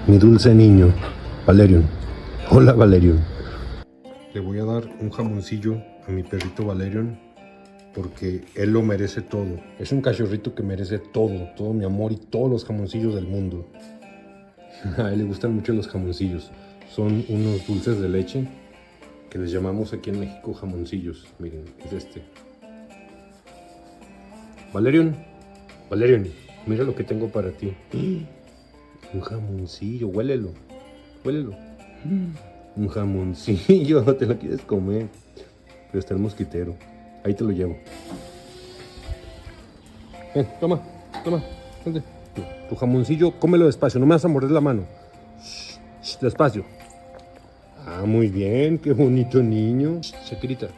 Mi dulce niño, Valerion. Hola, Valerion. Le voy a dar un jamoncillo a mi perrito Valerion porque él lo merece todo. Es un cachorrito que merece todo mi amor y todos los jamoncillos del mundo. A él le gustan mucho los jamoncillos. Son unos dulces de leche que les llamamos aquí en México jamoncillos. Miren, es este. Valerion, Valerion, mira lo que tengo para ti. Un jamoncillo, huélelo, huélelo. Un jamoncillo, te lo quieres comer. Pero está el mosquitero. Ahí te lo llevo. Ven, toma, toma. Vente. Tu jamoncillo, cómelo despacio, no me vas a morder la mano. Shh, shh, despacio. Ah, muy bien, qué bonito niño. Shakirita.